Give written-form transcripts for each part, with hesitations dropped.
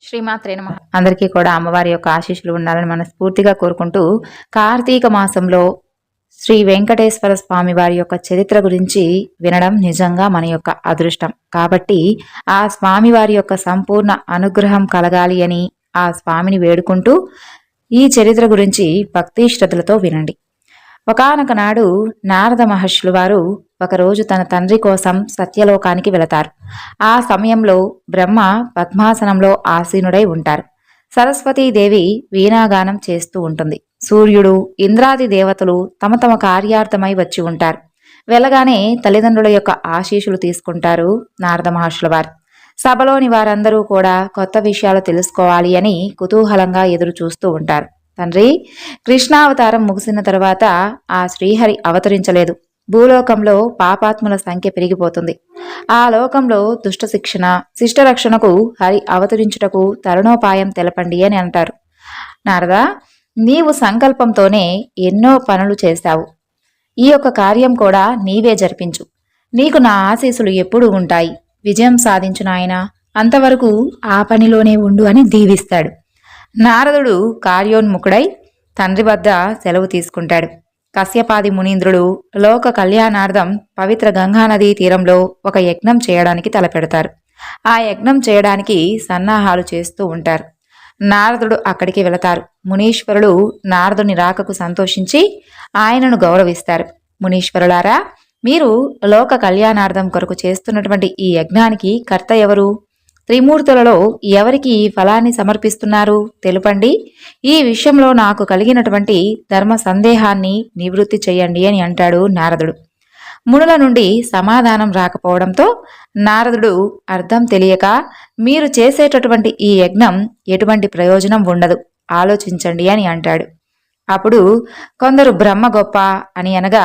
శ్రీమాత్రే నమః. అందరికీ కూడా అమ్మవారి యొక్క ఆశీస్సులు ఉండాలని మనస్ఫూర్తిగా కోరుకుంటూ, కార్తీక మాసంలో శ్రీ వెంకటేశ్వర స్వామి వారి యొక్క చరిత్ర గురించి వినడం నిజంగా మన యొక్క అదృష్టం. కాబట్టి ఆ స్వామి వారి యొక్క సంపూర్ణ అనుగ్రహం కలగాలి అని ఆ స్వామిని వేడుకుంటూ ఈ చరిత్ర గురించి భక్తి శ్రద్ధలతో వినండి. ఒకానొక నాడు నారద మహర్షులు వారు ఒకరోజు తన తండ్రి కోసం సత్యలోకానికి వెళతారు. ఆ సమయంలో బ్రహ్మ పద్మాసనంలో ఆసీనుడై ఉంటారు. సరస్వతీదేవి వీణాగానం చేస్తూ ఉంటుంది. సూర్యుడు, ఇంద్రాది దేవతలు తమ తమ కార్యార్థమై వచ్చి ఉంటారు. వెళ్ళగానే తల్లిదండ్రుల యొక్క ఆశీస్సులు తీసుకుంటారు నారద మహర్షుల వారు. సభలోని వారందరూ కూడా కొత్త విషయాలు తెలుసుకోవాలి అని కుతూహలంగా ఎదురు చూస్తూ ఉంటారు. తండ్రి, కృష్ణావతారం ముగిసిన తరువాత ఆ శ్రీహరి అవతరించలేదు. భూలోకంలో పాపాత్ముల సంఖ్య పెరిగిపోతుంది. ఆ లోకంలో దుష్ట శిక్షణ, శిష్టరక్షణకు హరి అవతరించుటకు తరుణోపాయం తెలపండి అని అంటారు. నారదా, నీవు సంకల్పంతోనే ఎన్నో పనులు చేశావు. ఈ యొక్క కార్యం కూడా నీవే జరిపించు. నీకు నా ఆశీస్సులు ఎప్పుడూ ఉంటాయి. విజయం సాధించు నాయనా, అంతవరకు ఆ పనిలోనే ఉండు అని దీవిస్తాడు. నారదుడు కార్యోన్ముఖుడై తండ్రి వద్ద సెలవు తీసుకుంటాడు. కశ్యపాది మునీంద్రుడు లోక కళ్యాణార్థం పవిత్ర గంగానదీ తీరంలో ఒక యజ్ఞం చేయడానికి తలపెడతారు. ఆ యజ్ఞం చేయడానికి సన్నాహాలు చేస్తూ ఉంటారు. నారదుడు అక్కడికి వెళతారు. మునీశ్వరులు నారదుని రాకకు సంతోషించి ఆయనను గౌరవిస్తారు. మునీశ్వరులారా, మీరు లోక కళ్యాణార్థం కొరకు చేస్తున్నటువంటి ఈ యజ్ఞానికి కర్త ఎవరు? త్రిమూర్తులలో ఎవరికి ఈ ఫలాన్ని సమర్పిస్తున్నారు తెలుపండి. ఈ విషయంలో నాకు కలిగినటువంటి ధర్మ సందేహాన్ని నివృత్తి చెయ్యండి అని అంటాడు నారదుడు. మునుల నుండి సమాధానం రాకపోవడంతో నారదుడు అర్థం తెలియక, మీరు చేసేటటువంటి ఈ యజ్ఞం ఎటువంటి ప్రయోజనం ఉండదు, ఆలోచించండి అని అంటాడు. అప్పుడు కొందరు బ్రహ్మ గొప్ప అని అనగా,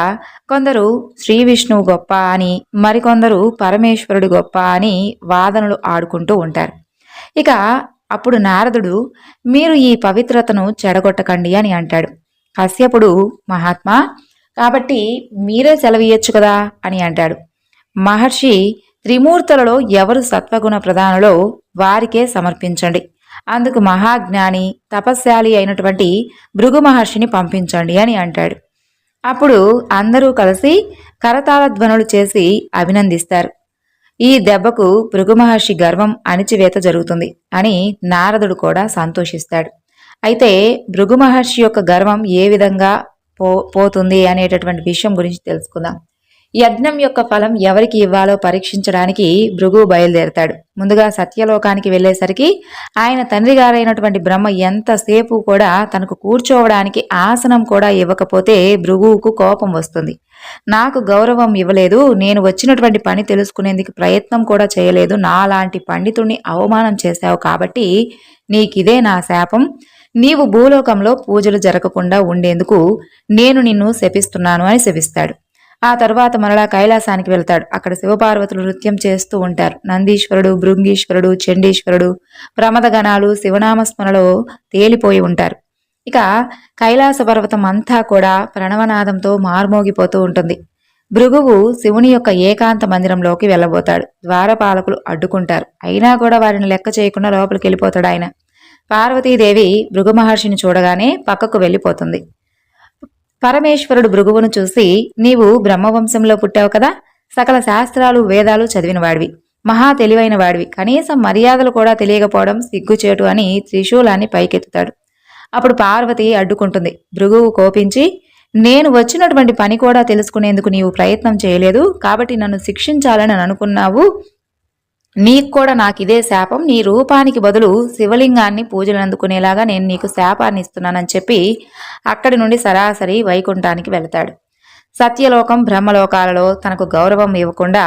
కొందరు శ్రీ విష్ణువు గొప్ప అని, మరికొందరు పరమేశ్వరుడు గొప్ప అని వాదనలు ఆడుకుంటూ ఉంటారు. ఇక అప్పుడు నారదుడు, మీరు ఈ పవిత్రతను చెడగొట్టకండి అని అంటాడు. కశ్యపుడు, మహాత్మా, కాబట్టి మీరే సెలవియచ్చు కదా అని అంటాడు. మహర్షి, త్రిమూర్తులలో ఎవరు సత్వగుణ ప్రధానులో వారికే సమర్పించండి. అందుకు మహాజ్ఞాని, తపస్శాలి అయినటువంటి భృగు మహర్షిని పంపించండి అని అంటాడు. అప్పుడు అందరూ కలిసి కరతాళ ధ్వనులు చేసి అభినందిస్తారు. ఈ దెబ్బకు భృగు మహర్షి గర్వం అణిచివేత జరుగుతుంది అని నారదుడు కూడా సంతోషిస్తాడు. అయితే భృగు మహర్షి యొక్క గర్వం ఏ విధంగా పోతుంది అనేటటువంటి విషయం గురించి తెలుసుకుందాం. యజ్ఞం యొక్క ఫలం ఎవరికి ఇవ్వాలో పరీక్షించడానికి భృగు బయలుదేరతాడు. ముందుగా సత్యలోకానికి వెళ్లేసరికి ఆయన తండ్రి గారైనటువంటి బ్రహ్మ ఎంతసేపు కూడా తనకు కూర్చోవడానికి ఆసనం కూడా ఇవ్వకపోతే భృగువుకు కోపం వస్తుంది. నాకు గౌరవం ఇవ్వలేదు, నేను వచ్చినటువంటి పని తెలుసుకునేందుకు ప్రయత్నం కూడా చేయలేదు, నాలాంటి పండితుణ్ణి అవమానం చేశావు, కాబట్టి నీకిదే నా శాపం. నీవు భూలోకంలో పూజలు జరగకుండా ఉండేందుకు నేను నిన్ను శపిస్తున్నాను అని శపిస్తాడు. ఆ తర్వాత మరలా కైలాసానికి వెళ్తాడు. అక్కడ శివపార్వతులు నృత్యం చేస్తూ ఉంటారు. నందీశ్వరుడు, భృంగీశ్వరుడు, చండీశ్వరుడు, ప్రమదగణాలు శివనామస్మరణలో తేలిపోయి ఉంటారు. ఇక కైలాస పర్వతం అంతా కూడా ప్రణవనాదంతో మార్మోగిపోతూ ఉంటుంది. భృగువు శివుని యొక్క ఏకాంత మందిరంలోకి వెళ్ళబోతాడు. ద్వారపాలకులు అడ్డుకుంటారు. అయినా కూడా వారిని లెక్క చేయకుండా లోపలికి వెళ్ళిపోతాడు ఆయన. పార్వతీదేవి భృగు మహర్షిని చూడగానే పక్కకు వెళ్ళిపోతుంది. పరమేశ్వరుడు భృగువును చూసి, నీవు బ్రహ్మవంశంలో పుట్టావు కదా, సకల శాస్త్రాలు వేదాలు చదివిన వాడివి, మహా తెలివైన వాడివి, కనీసం మర్యాదలు కూడా తెలియకపోవడం సిగ్గుచేటు అని త్రిశూలాన్ని పైకెత్తుతాడు. అప్పుడు పార్వతి అడ్డుకుంటుంది. భృగువు కోపించి, నేను వచ్చినటువంటి పని కూడా తెలుసుకునేందుకు నీవు ప్రయత్నం చేయలేదు, కాబట్టి నన్ను శిక్షించాలని అనుకున్నావు, నీకు కూడా నాకిదే శాపం, నీ రూపానికి బదులు శివలింగాన్ని పూజలు అందుకునేలాగా నేను నీకు శాపాన్ని ఇస్తున్నానని చెప్పి అక్కడి నుండి సరాసరి వైకుంఠానికి వెళతాడు. సత్యలోకం, బ్రహ్మలోకాలలో తనకు గౌరవం ఇవ్వకుండా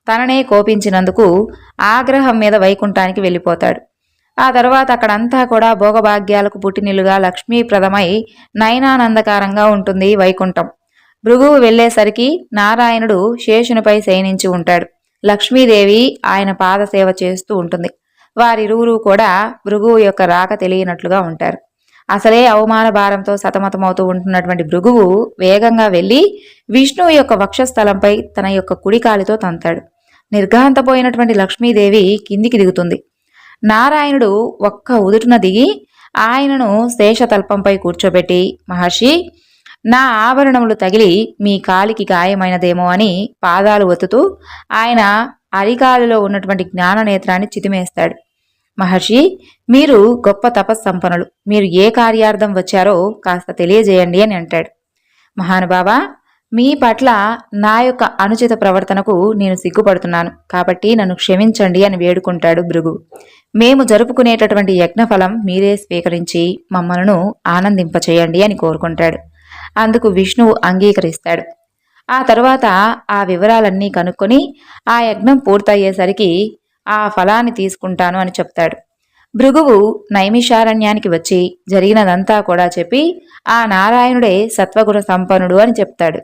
తననే కోపించినందుకు ఆగ్రహం మీద వైకుంఠానికి వెళ్ళిపోతాడు. ఆ తర్వాత అక్కడంతా కూడా భోగభాగ్యాలకు పుట్టినిల్లుగా లక్ష్మీప్రదమై నయనానందకారంగా ఉంటుంది వైకుంఠం. భృగువు వెళ్లేసరికి నారాయణుడు శేషునిపై శయనించి ఉంటాడు. లక్ష్మీదేవి ఆయన పాదసేవ చేస్తూ ఉంటుంది. వారిరువురు కూడా భృగువు యొక్క రాక తెలియనట్లుగా ఉంటారు. అసలే అవమాన భారంతో సతమతమవుతూ ఉంటున్నటువంటి భృగువు వేగంగా వెళ్లి విష్ణువు యొక్క వక్షస్థలంపై తన యొక్క కుడికాలితో తంతాడు. నిర్ఘాంతపోయినటువంటి లక్ష్మీదేవి కిందికి దిగుతుంది. నారాయణుడు ఒక్క ఉదుటున దిగి ఆయనను శేషతల్పంపై కూర్చోబెట్టి, మహర్షి, నా ఆభరణములు తగిలి మీ కాలికి గాయమైనదేమో అని పాదాలు ఒత్తుతూ ఆయన అరికాలిలో ఉన్నటువంటి జ్ఞాననేత్రాన్ని చితిమేస్తాడు. మహర్షి, మీరు గొప్ప తపస్సంపన్నులు, మీరు ఏ కార్యార్థం వచ్చారో కాస్త తెలియజేయండి అని అంటాడు. మహానుభావా, మీ పట్ల నా యొక్క అనుచిత ప్రవర్తనకు నేను సిగ్గుపడుతున్నాను, కాబట్టి నన్ను క్షమించండి అని వేడుకుంటాడు భృగు. మేము జరుపుకునేటటువంటి యజ్ఞఫలం మీరే స్వీకరించి మమ్మలను ఆనందింపచేయండి అని కోరుకుంటాడు. అందుకు విష్ణువు అంగీకరిస్తాడు. ఆ తరువాత ఆ వివరాలన్నీ కనుక్కొని ఆ యజ్ఞం పూర్తయ్యేసరికి ఆ ఫలాన్ని తీసుకుంటాను అని చెప్తాడు. భృగువు నైమిషారణ్యానికి వచ్చి జరిగినదంతా కూడా చెప్పి ఆ నారాయణుడే సత్వగుణ సంపన్నుడు అని చెప్తాడు.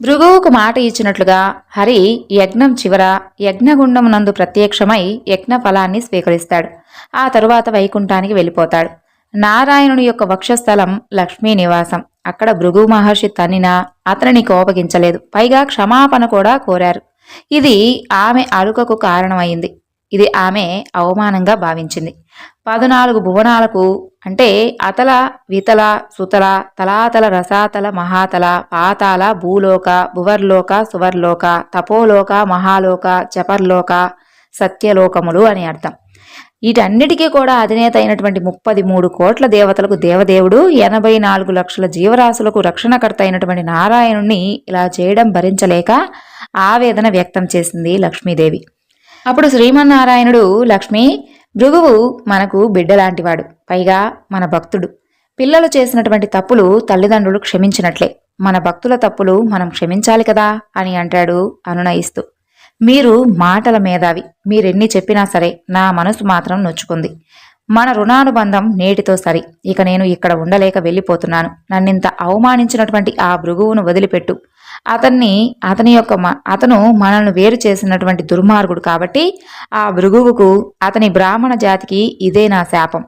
భృగువుకు మాట ఇచ్చినట్లుగా హరి యజ్ఞం చివర యజ్ఞగుండమునందు ప్రత్యక్షమై యజ్ఞ ఫలాన్ని స్వీకరిస్తాడు. ఆ తరువాత వైకుంఠానికి వెళ్ళిపోతాడు. నారాయణుని యొక్క వక్షస్థలం లక్ష్మీ నివాసం. అక్కడ భృగు మహర్షి తన్నినా అతనిని కోపగించలేదు, పైగా క్షమాపణ కూడా కోరారు. ఇది ఆమె అలుకకు కారణమైంది. ఇది ఆమె అవమానంగా భావించింది. 14 భువనాలకు అంటే అతల, వితల, సుతల, తలాతల, రసాతల, మహాతల, పాతాల, భూలోక, భువర్లోక, సువర్లోక, తపోలోక, మహాలోక, చపర్లోక, సత్యలోకములు అని అర్థం. వీటన్నిటికీ కూడా అధినేత అయినటువంటి 33 కోట్ల దేవతలకు దేవదేవుడు, 84 లక్షల జీవరాశులకు రక్షణకర్త అయినటువంటి నారాయణుణ్ణి ఇలా చేయడం భరించలేక ఆవేదన వ్యక్తం చేసింది లక్ష్మీదేవి. అప్పుడు శ్రీమన్నారాయణుడు, లక్ష్మి, భృగువు మనకు బిడ్డలాంటివాడు, పైగా మన భక్తుడు. పిల్లలు చేసినటువంటి తప్పులు తల్లిదండ్రులు క్షమించినట్లే, మన భక్తుల తప్పులు మనం క్షమించాలి కదా అని అంటాడు అనునయిస్తూ. మీరు మాటల మేధావి, మీరెన్ని చెప్పినా సరే నా మనసు మాత్రం నొచ్చుకుంది. మన రుణానుబంధం నేటితో సరి. ఇక నేను ఇక్కడ ఉండలేక వెళ్ళిపోతున్నాను. నన్నింత అవమానించినటువంటి ఆ భృగువును వదిలిపెట్టు. అతను మనల్ని వేరు చేసినటువంటి దుర్మార్గుడు కాబట్టి ఆ భృగువుకు, అతని బ్రాహ్మణ జాతికి ఇదే నా శాపం.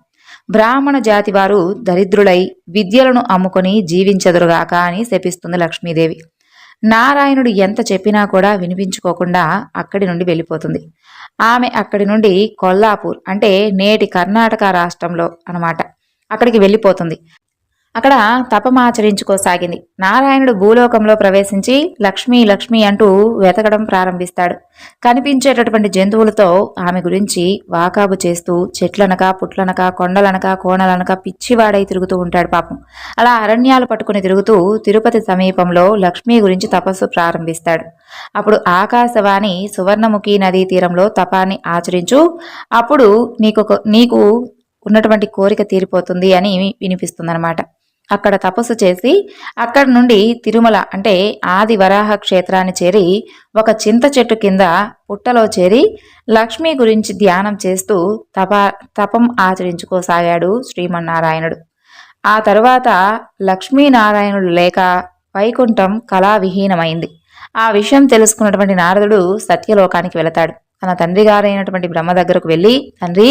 బ్రాహ్మణ జాతి వారు దరిద్రులై విద్యలను అమ్ముకొని జీవించెదరుగాక అని శపిస్తుంది లక్ష్మీదేవి. నారాయణుడు ఎంత చెప్పినా కూడా వినిపించుకోకుండా అక్కడి నుండి వెళ్ళిపోతుంది. ఆమె అక్కడి నుండి కొల్లాపూర్ అంటే నేటి కర్ణాటక రాష్ట్రంలో అన్నమాట, అక్కడికి వెళ్ళిపోతుంది. అక్కడ తపమాచరించుకోసాగింది. నారాయణుడు భూలోకంలో ప్రవేశించి లక్ష్మీ లక్ష్మి అంటూ వెతకడం ప్రారంభిస్తాడు. కనిపించేటటువంటి జంతువులతో ఆమె గురించి వాకాబు చేస్తూ చెట్లనక, పుట్లనక, కొండలనక, కోణలనక పిచ్చివాడై తిరుగుతూ ఉంటాడు పాపం. అలా అరణ్యాలు పట్టుకుని తిరుగుతూ తిరుపతి సమీపంలో లక్ష్మీ గురించి తపస్సు ప్రారంభిస్తాడు. అప్పుడు ఆకాశవాణి సువర్ణముఖి నదీ తీరంలో తపాన్ని ఆచరించు, అప్పుడు నీకు ఉన్నటువంటి కోరిక తీరిపోతుంది అని వినిపిస్తుందన్నమాట. అక్కడ తపస్సు చేసి అక్కడి నుండి తిరుమల అంటే ఆది వరాహ క్షేత్రాన్ని చేరి ఒక చింత చెట్టు కింద పుట్టలో చేరి లక్ష్మి గురించి ధ్యానం చేస్తూ తపం ఆచరించుకోసాగాడు శ్రీమన్నారాయణుడు. ఆ తరువాత లక్ష్మీనారాయణుడు లేక వైకుంఠం కళావిహీనమైంది. ఆ విషయం తెలుసుకున్నటువంటి నారదుడు సత్యలోకానికి వెళతాడు. తన తండ్రి గారైనటువంటి బ్రహ్మ దగ్గరకు వెళ్ళి, తండ్రి,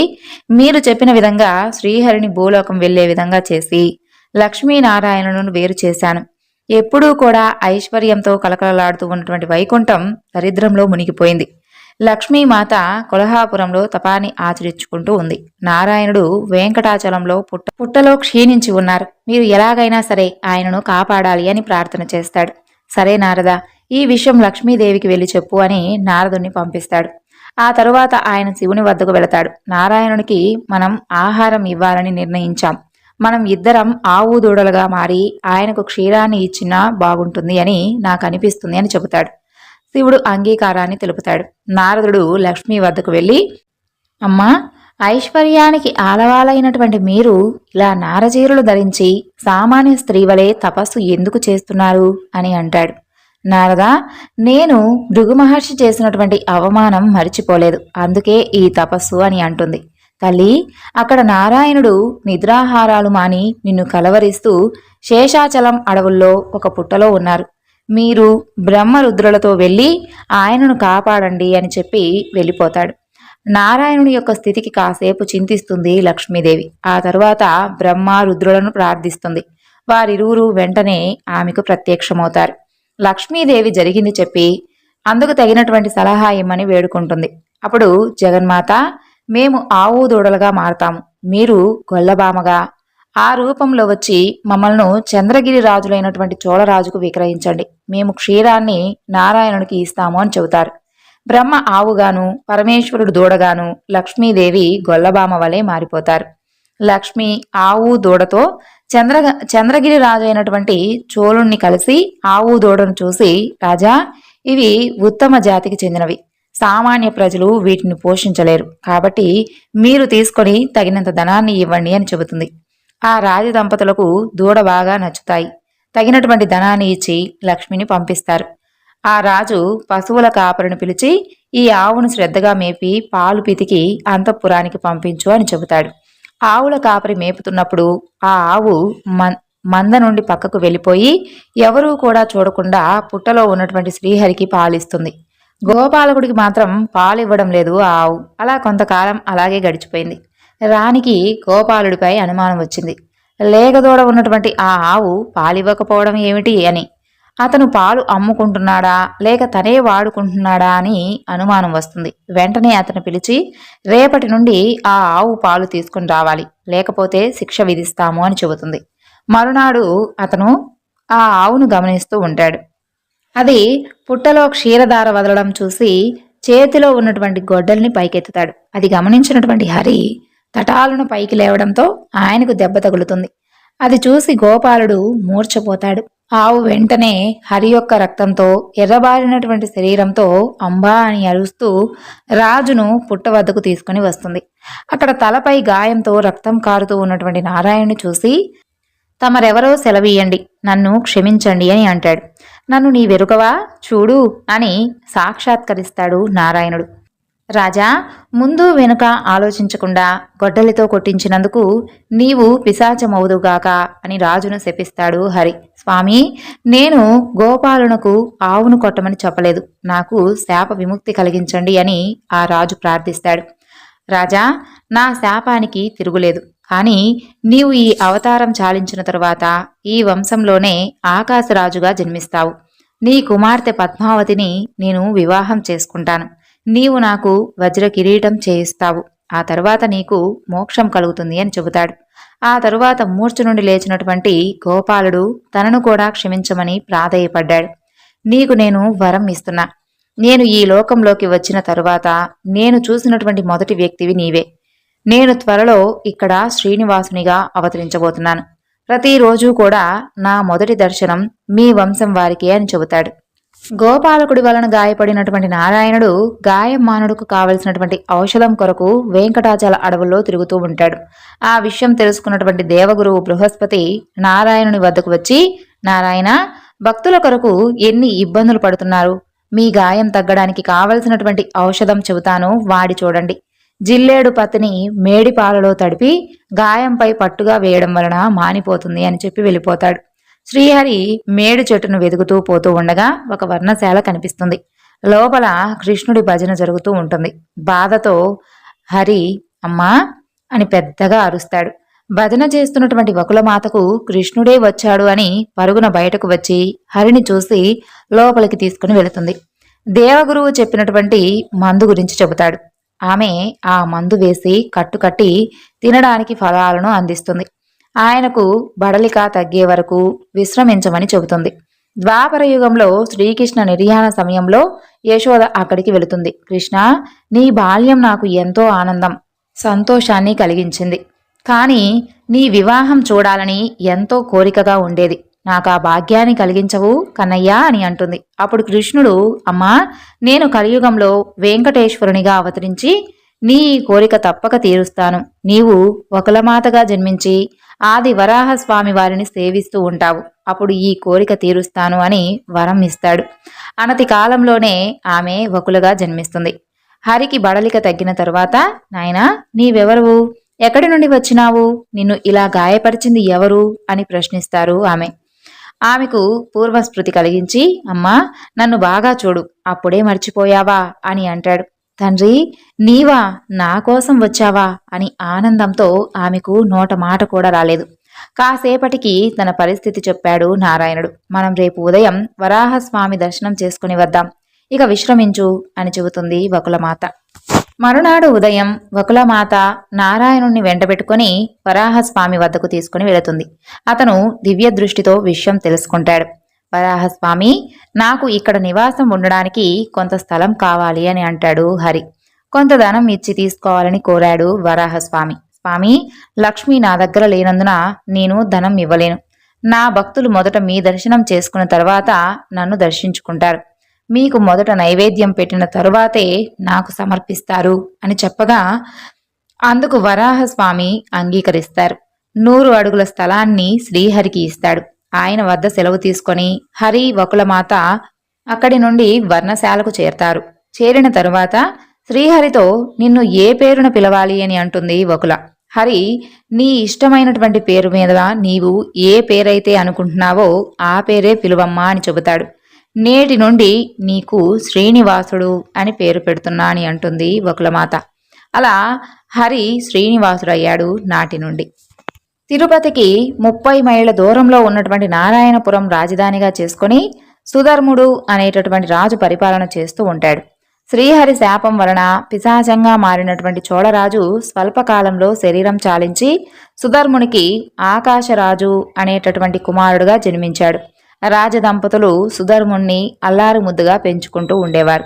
మీరు చెప్పిన విధంగా శ్రీహరిని భూలోకం వెళ్లే విధంగా చేసి లక్ష్మీనారాయణులను వేరు చేశాను. ఎప్పుడూ కూడా ఐశ్వర్యంతో కలకలలాడుతూ ఉన్నటువంటి వైకుంఠం దరిద్రంలో మునిగిపోయింది. లక్ష్మీమాత కొల్హాపురంలో తపాన్ని ఆచరించుకుంటూ ఉంది. నారాయణుడు వెంకటాచలంలో పుట్టలో క్షీణించి ఉన్నారు. మీరు ఎలాగైనా సరే ఆయనను కాపాడాలి అని ప్రార్థన చేస్తాడు. సరే నారద, ఈ విషయం లక్ష్మీదేవికి వెళ్ళి చెప్పు అని నారదుణ్ణి పంపిస్తాడు. ఆ తరువాత ఆయన శివుని వద్దకు వెళతాడు. నారాయణునికి మనం ఆహారం ఇవ్వాలని నిర్ణయించాం. మనం ఇద్దరం ఆవు దూడలుగా మారి ఆయనకు క్షీరాన్ని ఇచ్చినా బాగుంటుంది అని నాకు అనిపిస్తుంది అని చెబుతాడు. శివుడు అంగీకారాన్ని తెలుపుతాడు. నారదుడు లక్ష్మి వద్దకు వెళ్ళి, అమ్మా, ఐశ్వర్యానికి ఆలవాలైనటువంటి మీరు ఇలా నారచీరలు ధరించి సామాన్య స్త్రీ వలె తపస్సు ఎందుకు చేస్తున్నారు అని అంటాడు. నారదా, నేను భృగు మహర్షి చేసినటువంటి అవమానం మరిచిపోలేదు, అందుకే ఈ తపస్సు అని అంటుంది. తల్లి, అక్కడ నారాయణుడు నిద్రాహారాలు మాని నిన్ను కలవరిస్తూ శేషాచలం అడవుల్లో ఒక పుట్టలో ఉన్నారు. మీరు బ్రహ్మరుద్రులతో వెళ్ళి ఆయనను కాపాడండి అని చెప్పి వెళ్ళిపోతాడు. నారాయణుని యొక్క స్థితికి కాసేపు చింతిస్తుంది లక్ష్మీదేవి. ఆ తరువాత బ్రహ్మ రుద్రులను ప్రార్థిస్తుంది. వారిరువురు వెంటనే ఆమెకు ప్రత్యక్షమవుతారు. లక్ష్మీదేవి జరిగింది చెప్పి అందుకు తగినటువంటి సలహా ఇమ్మని వేడుకుంటుంది. అప్పుడు జగన్మాత, మేము ఆవు దూడలుగా మారతాము, మీరు గొల్లబామగా ఆ రూపంలో వచ్చి మమ్మల్ని చంద్రగిరి రాజులైనటువంటి చోళరాజుకు విక్రయించండి, మేము క్షీరాన్ని నారాయణుడికి ఇస్తాము అని చెబుతారు. బ్రహ్మ ఆవుగాను, పరమేశ్వరుడు దూడగాను, లక్ష్మీదేవి గొల్లబామ వలె మారిపోతారు. లక్ష్మి ఆవు దూడతో చంద్రగిరి రాజు అయినటువంటి చోళుణ్ణి కలిసి ఆవు దూడను చూసి, రాజా, ఇవి ఉత్తమ జాతికి చెందినవి, సామాన్య ప్రజలు వీటిని పోషించలేరు, కాబట్టి మీరు తీసుకొని తగినంత ధనాన్ని ఇవ్వండి అని చెబుతుంది. ఆ రాజ దంపతులకు దూడ బాగా నచ్చుతాయి. తగినటువంటి ధనాన్ని ఇచ్చి లక్ష్మిని పంపిస్తారు. ఆ రాజు పశువుల కాపరిని పిలిచి, ఈ ఆవును శ్రద్ధగా మేపి పాలు పితికి అంతఃపురానికి పంపించు అని చెబుతాడు. ఆవుల కాపరి మేపుతున్నప్పుడు ఆ ఆవు మంద నుండి పక్కకు వెళ్ళిపోయి ఎవరూ కూడా చూడకుండా పుట్టలో ఉన్నటువంటి శ్రీహరికి పాలిస్తుంది. గోపాలకుడికి మాత్రం పాలు ఇవ్వడం లేదు ఆ ఆవు. అలా కొంతకాలం అలాగే గడిచిపోయింది. రాణికి గోపాలుడిపై అనుమానం వచ్చింది. లేగదూడ ఉన్నటువంటి ఆ ఆవు పాలివ్వకపోవడం ఏమిటి అని. అతను పాలు అమ్ముకుంటున్నాడా లేక తనే వాడుకుంటున్నాడా అని అనుమానం వస్తుంది. వెంటనే అతను పిలిచి, రేపటి నుండి ఆ ఆవు పాలు తీసుకుని రావాలి, లేకపోతే శిక్ష విధిస్తాము అని చెబుతుంది. మరునాడు అతను ఆ ఆవును గమనిస్తూ ఉంటాడు. అది పుట్టలో క్షీరధార వదలడం చూసి చేతిలో ఉన్నటువంటి గొడ్డల్ని పైకెత్తుతాడు. అది గమనించినటువంటి హరి తటాలను పైకి లేవడంతో ఆయనకు దెబ్బ తగులుతుంది. అది చూసి గోపాలుడు మూర్ఛపోతాడు. ఆవు వెంటనే హరి యొక్క రక్తంతో ఎర్రబారినటువంటి శరీరంతో అంబా అని అరుస్తూ రాజును పుట్ట వద్దకు తీసుకుని వస్తుంది. అక్కడ తలపై గాయంతో రక్తం కారుతూ ఉన్నటువంటి నారాయణుని చూసి, తమరెవరో సెలవీయండి, నన్ను క్షమించండి అని అంటాడు. నన్ను నీ వెరుకవా, చూడు అని సాక్షాత్కరిస్తాడు నారాయణుడు. రాజా, ముందు వెనుక ఆలోచించకుండా గొడ్డలితో కొట్టించినందుకు నీవు పిశాచమవుదుగాక అని రాజును శపిస్తాడు హరి. స్వామి, నేను గోపాలునకు ఆవును కొట్టమని చెప్పలేదు, నాకు శాప విముక్తి కలిగించండి అని ఆ రాజు ప్రార్థిస్తాడు. రాజా, నా శాపానికి తిరుగులేదు, కానీ నీవు ఈ అవతారం చాలించిన తరువాత ఈ వంశంలోనే ఆకాశరాజుగా జన్మిస్తావు. నీ కుమార్తె పద్మావతిని నేను వివాహం చేసుకుంటాను. నీవు నాకు వజ్ర కిరీటం చేయిస్తావు. ఆ తరువాత నీకు మోక్షం కలుగుతుంది అని చెబుతాడు. ఆ తరువాత మూర్ఛ నుండి లేచినటువంటి గోపాలుడు తనను కూడా క్షమించమని ప్రాధేయపడ్డాడు. నీకు నేను వరం ఇస్తున్నా. నేను ఈ లోకంలోకి వచ్చిన తరువాత నేను చూసినటువంటి మొదటి వ్యక్తివి నీవే. నేను త్వరలో ఇక్కడ శ్రీనివాసునిగా అవతరించబోతున్నాను. ప్రతిరోజు కూడా నా మొదటి దర్శనం మీ వంశం వారికే అని చెబుతాడు. గోపాలకుడి వలన గాయపడినటువంటి నారాయణుడు గాయం మానుడుకు కావలసినటువంటి ఔషధం కొరకు వెంకటాచల అడవుల్లో తిరుగుతూ ఉంటాడు. ఆ విషయం తెలుసుకున్నటువంటి దేవగురువు బృహస్పతి నారాయణుని వద్దకు వచ్చి, నారాయణ, భక్తుల కొరకు ఎన్ని ఇబ్బందులు పడుతున్నారు, మీ గాయం తగ్గడానికి కావలసినటువంటి ఔషధం చెబుతాను, వాడి చూడండి. జిల్లేడు పత్తిని మేడి పాలలో తడిపి గాయంపై పట్టుగా వేయడం వలన మానిపోతుంది అని చెప్పి వెళ్ళిపోతాడు. శ్రీహరి మేడు చెట్టును వెదుగుతూ పోతూ ఉండగా ఒక వర్ణశాల కనిపిస్తుంది. లోపల కృష్ణుడి భజన జరుగుతూ ఉంటుంది. బాధతో హరి అమ్మా అని పెద్దగా అరుస్తాడు. భజన చేస్తున్నటువంటి వకులమాతకు కృష్ణుడే వచ్చాడు అని పరుగున బయటకు వచ్చి హరిని చూసి లోపలికి తీసుకుని వెళుతుంది. దేవగురువు చెప్పినటువంటి మందు గురించి చెబుతాడు. ఆమె ఆ మందు వేసి కట్టుకట్టి తినడానికి ఫలాలను అందిస్తుంది. ఆయనకు బడలిక తగ్గే వరకు విశ్రమించమని చెబుతుంది. ద్వాపర యుగంలో శ్రీకృష్ణ నిర్యాణ సమయంలో యశోద అక్కడికి వెళుతుంది. కృష్ణ, నీ బాల్యం నాకు ఎంతో ఆనందం, సంతోషాన్ని కలిగించింది. కానీ నీ వివాహం చూడాలని ఎంతో కోరికగా ఉండేది. నాకు ఆ భాగ్యాన్ని కలిగించవు కన్నయ్య అని అంటుంది. అప్పుడు కృష్ణుడు, అమ్మా, నేను కలియుగంలో వెంకటేశ్వరునిగా అవతరించి నీ కోరిక తప్పక తీరుస్తాను. నీవు వకులమాతగా జన్మించి ఆది వరాహస్వామి వారిని సేవిస్తూ ఉంటావు. అప్పుడు ఈ కోరిక తీరుస్తాను అని వరం ఇస్తాడు. అనతి కాలంలోనే ఆమె వకులుగా జన్మిస్తుంది. హరికి బడలిక తగ్గిన తరువాత, నాయనా, నీవెవరువు, ఎక్కడి నుండి వచ్చినావు, నిన్ను ఇలా గాయపరిచింది ఎవరు అని ప్రశ్నిస్తారు ఆమె. ఆమెకు పూర్వస్మృతి కలిగించి, అమ్మా, నన్ను బాగా చూడు, అప్పుడే మర్చిపోయావా అని అంటాడు. తండ్రి, నీవా, నా కోసం వచ్చావా అని ఆనందంతో ఆమెకు నోట మాట కూడా రాలేదు. కాసేపటికి తన పరిస్థితి చెప్పాడు నారాయణుడు. మనం రేపు ఉదయం వరాహస్వామి దర్శనం చేసుకుని వద్దాం, ఇక విశ్రమించు అని చెబుతుంది వకులమాత. మరునాడు ఉదయం వకులమాత నారాయణుణ్ణి వెంటబెట్టుకుని వరాహస్వామి వద్దకు తీసుకుని వెళుతుంది. అతను దివ్య దృష్టితో విషయం తెలుసుకుంటాడు. వరాహస్వామి, నాకు ఇక్కడ నివాసం ఉండడానికి కొంత స్థలం కావాలి అని అంటాడు హరి. కొంత ధనం ఇచ్చి తీసుకోవాలని కోరాడు వరాహస్వామి. స్వామి, లక్ష్మి నా దగ్గర లేనందున నేను ధనం ఇవ్వలేను. నా భక్తులు మొదట మీ దర్శనం చేసుకున్న తర్వాత నన్ను దర్శించుకుంటారు. మీకు మొదట నైవేద్యం పెట్టిన తరువాతే నాకు సమర్పిస్తారు అని చెప్పగా అందుకు వరాహస్వామి అంగీకరిస్తారు. 100 అడుగుల స్థలాన్ని శ్రీహరికి ఇస్తాడు. ఆయన వద్ద సెలవు తీసుకొని హరి, వకులమాత అక్కడి నుండి వర్ణశాలకు చేరతారు. చేరిన తరువాత శ్రీహరితో నిన్ను ఏ పేరున పిలవాలి అని అంటుంది వకుల. హరి, నీ ఇష్టమైనటువంటి పేరు మీద నీవు ఏ పేరైతే అనుకుంటున్నావో ఆ పేరే పిలువమ్మా అని చెబుతాడు. నేటి నుండి నీకు శ్రీనివాసుడు అని పేరు పెడుతున్నా అని అంటుంది వకులమాత. అలా హరి శ్రీనివాసుడయ్యాడు నాటి నుండి. తిరుపతికి 30 మైళ్ళ దూరంలో ఉన్నటువంటి నారాయణపురం రాజధానిగా చేసుకుని సుధర్ముడు అనేటటువంటి రాజు పరిపాలన చేస్తూ ఉంటాడు. శ్రీహరి శాపం వలన పిశాచంగా మారినటువంటి చోళరాజు స్వల్పకాలంలో శరీరం చాలించి సుధర్మునికి ఆకాశరాజు అనేటటువంటి కుమారుడుగా జన్మించాడు. రాజదంపతులు సుధర్ముణ్ణి అల్లారు ముద్దుగా పెంచుకుంటూ ఉండేవారు.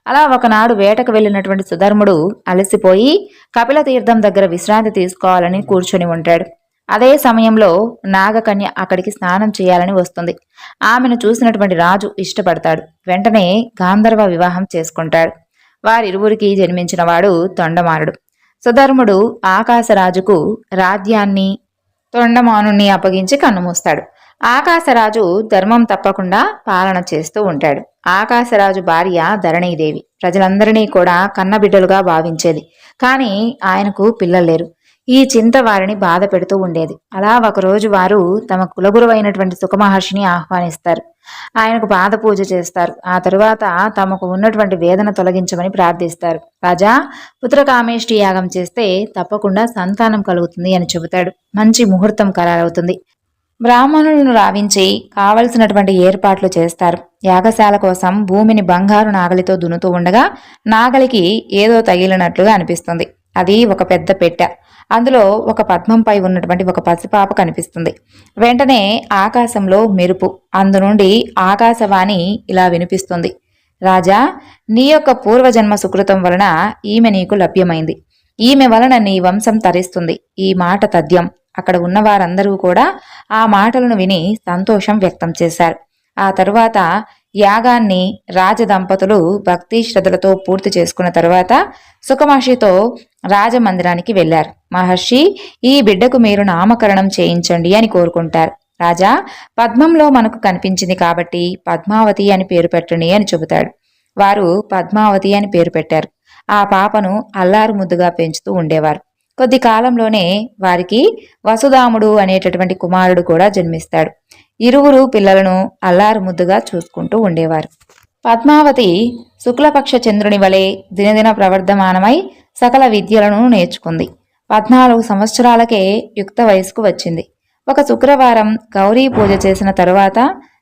అలా ఒకనాడు వేటకు వెళ్ళినటువంటి సుధర్ముడు అలసిపోయి కపిల తీర్థం దగ్గర విశ్రాంతి తీసుకోవాలని కూర్చొని ఉంటాడు. అదే సమయంలో నాగకన్య అక్కడికి స్నానం చేయాలని వస్తుంది. ఆమెను చూసినటువంటి రాజు ఇష్టపడతాడు. వెంటనే గాంధర్వ వివాహం చేసుకుంటాడు. వారిరువురికి జన్మించిన వాడు తొండమానుడు. సుధర్ముడు ఆకాశరాజుకు రాజ్యాన్ని తొండమానుణ్ణి అప్పగించి కన్నుమూస్తాడు. ఆకాశరాజు ధర్మం తప్పకుండా పాలన చేస్తూ ఉంటాడు. ఆకాశరాజు భార్య ధరణీదేవి ప్రజలందరినీ కూడా కన్నబిడ్డలుగా భావించేది. కానీ ఆయనకు పిల్లలు లేరు. ఈ చింత వారిని బాధ పెడుతూ ఉండేది. అలా ఒకరోజు వారు తమ కులగురువైనటువంటి సుఖమహర్షిని ఆహ్వానిస్తారు. ఆయనకు పాద పూజ చేస్తారు. ఆ తరువాత తమకు ఉన్నటువంటి వేదన తొలగించమని ప్రార్థిస్తారు. రాజా, పుత్రకామేష్టి యాగం చేస్తే తప్పకుండా సంతానం కలుగుతుంది అని చెబుతాడు. మంచి ముహూర్తం ఖరారవుతుంది. బ్రాహ్మణులను రావించి కావలసినటువంటి ఏర్పాట్లు చేస్తారు. యాగశాల కోసం భూమిని బంగారు నాగలితో దున్నుతూ ఉండగా నాగలికి ఏదో తగిలినట్లుగా అనిపిస్తుంది. అది ఒక పెద్ద పెట్టె. అందులో ఒక పద్మంపై ఉన్నటువంటి ఒక పసిపాప కనిపిస్తుంది. వెంటనే ఆకాశంలో మెరుపు. అందు నుండి ఆకాశవాణి ఇలా వినిపిస్తుంది. రాజా, నీ యొక్క పూర్వజన్మ సుకృతం వలన ఈమె నీకు లభ్యమైంది. ఈమె వలన నీ వంశం తరిస్తుంది. ఈ మాట తథ్యం. అక్కడ ఉన్న వారందరూ కూడా ఆ మాటలను విని సంతోషం వ్యక్తం చేశారు. ఆ తరువాత యాగాన్ని రాజదంపతులు భక్తి శ్రద్ధలతో పూర్తి చేసుకున్న తరువాత సుఖమహర్షితో రాజమందిరానికి వెళ్లారు. మహర్షి, ఈ బిడ్డకు మీరు నామకరణం చేయించండి అని కోరుకుంటారు. రాజా, పద్మంలో మనకు కనిపించింది కాబట్టి పద్మావతి అని పేరు పెట్టండి అని చెబుతాడు. వారు పద్మావతి అని పేరు పెట్టారు. ఆ పాపను అల్లారు ముద్దుగా పెంచుతూ ఉండేవారు. కొద్ది కాలంలోనే వారికి వసుదాముడు అనేటటువంటి కుమారుడు కూడా జన్మిస్తాడు. ఇరువురు పిల్లలను అల్లారు ముద్దుగా చూసుకుంటూ ఉండేవారు. పద్మావతి శుక్లపక్ష చంద్రుని వలె దినదిన ప్రవర్ధమానమై సకల విద్యలను నేర్చుకుంది. 14 సంవత్సరాలకే యుక్త వయసుకు వచ్చింది. ఒక శుక్రవారం గౌరీ పూజ చేసిన తరువాత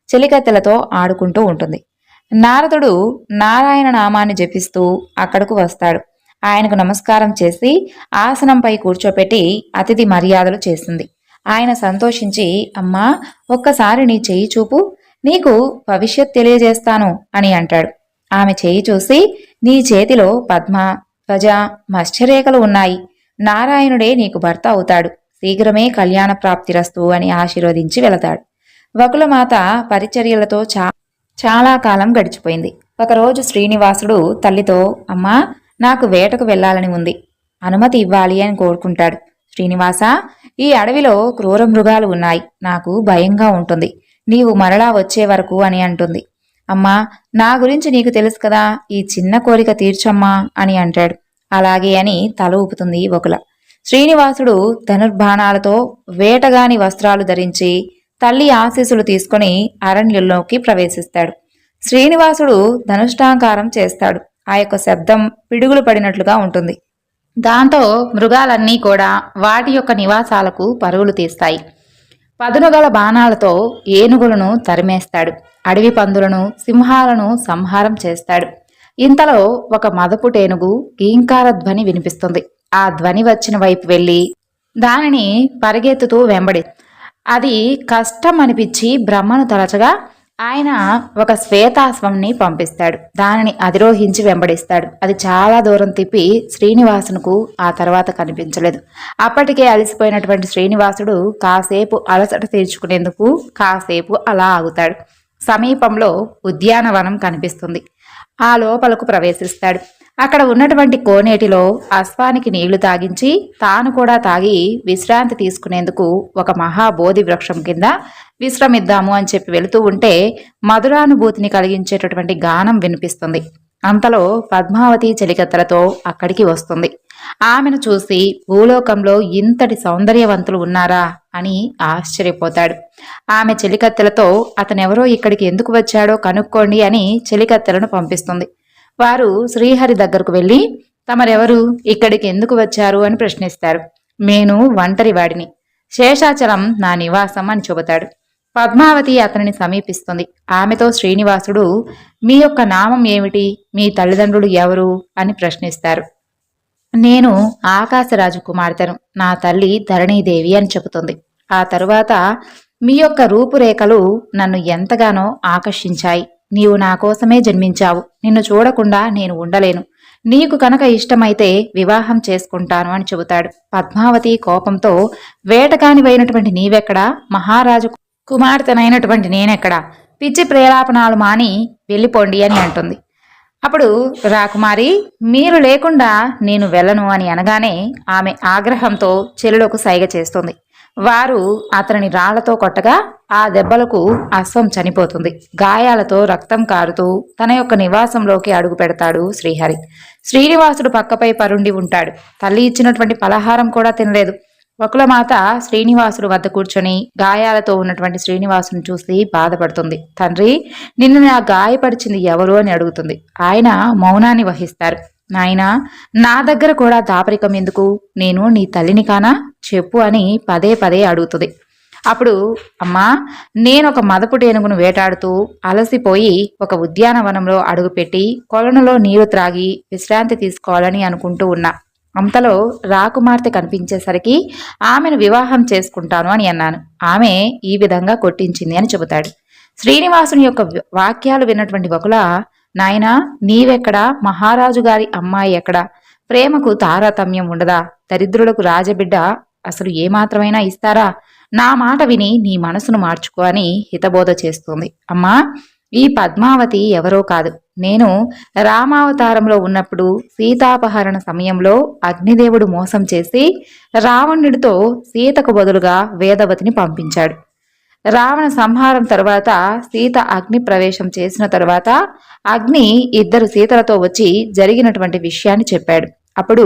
చెలికత్తెలతో ఆడుకుంటూ ఉంటుంది. నారదుడు నారాయణ నామాన్ని జపిస్తూ అక్కడకు వస్తాడు. ఆయనకు నమస్కారం చేసి ఆసనంపై కూర్చోపెట్టి అతిథి మర్యాదలు చేసింది. ఆయన సంతోషించి, అమ్మా, ఒక్కసారి నీ చెయ్యి చూపు, నీకు భవిష్యత్ తెలియజేస్తాను అని అంటాడు. ఆమె చెయ్యి చూసి, నీ చేతిలో పద్మ, ధ్వజ, మత్స్యరేఖలు ఉన్నాయి. నారాయణుడే నీకు భర్త అవుతాడు. శీఘ్రమే కళ్యాణ ప్రాప్తిరస్తు అని ఆశీర్వదించి వెళతాడు. వకులమాత పరిచర్యలతో చాలా కాలం గడిచిపోయింది. ఒకరోజు శ్రీనివాసుడు తల్లితో, అమ్మా, నాకు వేటకు వెళ్లాలని ఉంది, అనుమతి ఇవ్వాలి అని కోరుకుంటాడు. శ్రీనివాస, ఈ అడవిలో క్రూర మృగాలు ఉన్నాయి. నాకు భయంగా ఉంటుంది. నీవు మరలా వచ్చే వరకు అని అంటుంది. అమ్మా, నా గురించి నీకు తెలుసు కదా, ఈ చిన్న కోరిక తీర్చమ్మా అని అంటాడు. అలాగే అని తల ఊపుతుంది వకుల. శ్రీనివాసుడు ధనుర్బాణాలతో వేటగాని వస్త్రాలు ధరించి తల్లి ఆశీస్సులు తీసుకుని అరణ్యంలోకి ప్రవేశిస్తాడు. శ్రీనివాసుడు ధనుష్టాంకారం చేస్తాడు. ఆ యొక్క శబ్దం పిడుగులు పడినట్లుగా ఉంటుంది. దాంతో మృగాలన్నీ కూడా వాటి యొక్క నివాసాలకు పరుగులు తీస్తాయి. పదునుగల బాణాలతో ఏనుగులను తరిమేస్తాడు. అడవి పందులను, సింహాలను సంహారం చేస్తాడు. ఇంతలో ఒక మదపు టేనుగు గీంకార ధ్వని వినిపిస్తుంది. ఆ ధ్వని వచ్చిన వైపు వెళ్లి దానిని పరిగెత్తుతూ వెంబడి అది కష్టం అనిపించి బ్రహ్మను తలచగా ఆయన ఒక శ్వేతాశ్వంని పంపిస్తాడు. దానిని అధిరోహించి వెంబడిస్తాడు. అది చాలా దూరం తిప్పి శ్రీనివాసునకు ఆ తర్వాత కనిపించలేదు. అప్పటికే అలసిపోయినటువంటి శ్రీనివాసుడు కాసేపు అలసట తీర్చుకునేందుకు కాసేపు అలా ఆగుతాడు. సమీపంలో ఉద్యానవనం కనిపిస్తుంది. ఆ లోపలకు ప్రవేశిస్తాడు. అక్కడ ఉన్నటువంటి కోనేటిలో అశ్వానికి నీళ్లు తాగించి తాను కూడా తాగి విశ్రాంతి తీసుకునేందుకు ఒక మహాబోధి వృక్షం కింద విశ్రమిద్దాము అని చెప్పి వెళుతూ ఉంటే మధురానుభూతిని కలిగించేటటువంటి గానం వినిపిస్తుంది. అంతలో పద్మావతి చెలికత్తెలతో అక్కడికి వస్తుంది. ఆమెను చూసి భూలోకంలో ఇంతటి సౌందర్యవంతులు ఉన్నారా అని ఆశ్చర్యపోతాడు. ఆమె చెలికత్తెలతో అతనెవరో ఇక్కడికి ఎందుకు వచ్చాడో కనుక్కోండి అని చెలికత్తెలను పంపిస్తుంది. వారు శ్రీహరి దగ్గరకు వెళ్ళి తమరెవరు, ఇక్కడికి ఎందుకు వచ్చారు అని ప్రశ్నిస్తారు. నేను ఒంటరి వాడిని, శేషాచలం నా నివాసం అని చెబుతాడు. పద్మావతి అతనిని సమీపిస్తుంది. ఆమెతో శ్రీనివాసుడు మీ యొక్క నామం ఏమిటి, మీ తల్లిదండ్రులు ఎవరు అని ప్రశ్నిస్తారు. నేను ఆకాశరాజు కుమార్తెను, నా తల్లి ధరణీదేవి అని చెబుతుంది. ఆ తరువాత మీ యొక్క రూపురేఖలు నన్ను ఎంతగానో ఆకర్షించాయి. నీవు నా కోసమే జన్మించావు. నిన్ను చూడకుండా నేను ఉండలేను. నీకు కనుక ఇష్టమైతే వివాహం చేసుకుంటాను అని చెబుతాడు. పద్మావతి కోపంతో వేటగానివైనటువంటి నీవెక్కడా, మహారాజు కుమార్తెనైనటువంటి నేనెక్కడా, పిచ్చి ప్రేలాపనాలు మాని వెళ్ళిపోండి అని అంటుంది. అప్పుడు రాకుమారి మీరు లేకుండా నేను వెళ్ళను అని అనగానే ఆమె ఆగ్రహంతో చెల్లులకు సైగ చేస్తుంది. వారు అతనిని రాళ్లతో కొట్టగా ఆ దెబ్బలకు అశ్వం చనిపోతుంది. గాయాలతో రక్తం కారుతూ తన యొక్క నివాసంలోకి అడుగు పెడతాడు శ్రీహరి. శ్రీనివాసుడు పక్కపై పరుండి ఉంటాడు. తల్లి ఇచ్చినటువంటి పలహారం కూడా తినలేదు. వకులమాత శ్రీనివాసుడు వద్ద కూర్చొని గాయాలతో ఉన్నటువంటి శ్రీనివాసుని చూసి బాధపడుతుంది. తండ్రి, నిన్ను నా గాయపరిచింది ఎవరు అని అడుగుతుంది. ఆయన మౌనాన్ని వహిస్తారు. నాయనా, నా దగ్గర కూడా దాపరికం ఎందుకు, నేను నీ తల్లిని కానా, చెప్పు అని పదే పదే అడుగుతుంది. అప్పుడు అమ్మా, నేనొక మదపు టేనుగును వేటాడుతూ అలసిపోయి ఒక ఉద్యానవనంలో అడుగుపెట్టి కొలనులో నీరు త్రాగి విశ్రాంతి తీసుకోవాలని అనుకుంటూ ఉన్నా. అంతలో రాకుమార్తె కనిపించేసరికి ఆమెను వివాహం చేసుకుంటాను అని అన్నాను. ఆమె ఈ విధంగా కొట్టించింది అని చెబుతాడు. శ్రీనివాసుని యొక్క వాక్యాలు విన్నటువంటి వకుల, నాయనా, నీవెక్కడా, మహారాజు గారి అమ్మాయి ఎక్కడా, ప్రేమకు తారతమ్యం ఉండదా, దరిద్రులకు రాజబిడ్డ అసలు ఏమాత్రమైనా ఇస్తారా, నా మాట విని నీ మనసును మార్చుకో అని హితబోధ చేస్తుంది. అమ్మా, ఈ పద్మావతి ఎవరో కాదు. నేను రామావతారంలో ఉన్నప్పుడు సీతాపహరణ సమయంలో అగ్నిదేవుడు మోసం చేసి రావణుడితో సీతకు బదులుగా వేదవతిని పంపించాడు. రావణ సంహారం తరువాత సీత అగ్ని ప్రవేశం చేసిన తరువాత అగ్ని ఇద్దరు సీతలతో వచ్చి జరిగినటువంటి విషయాన్ని చెప్పాడు. అప్పుడు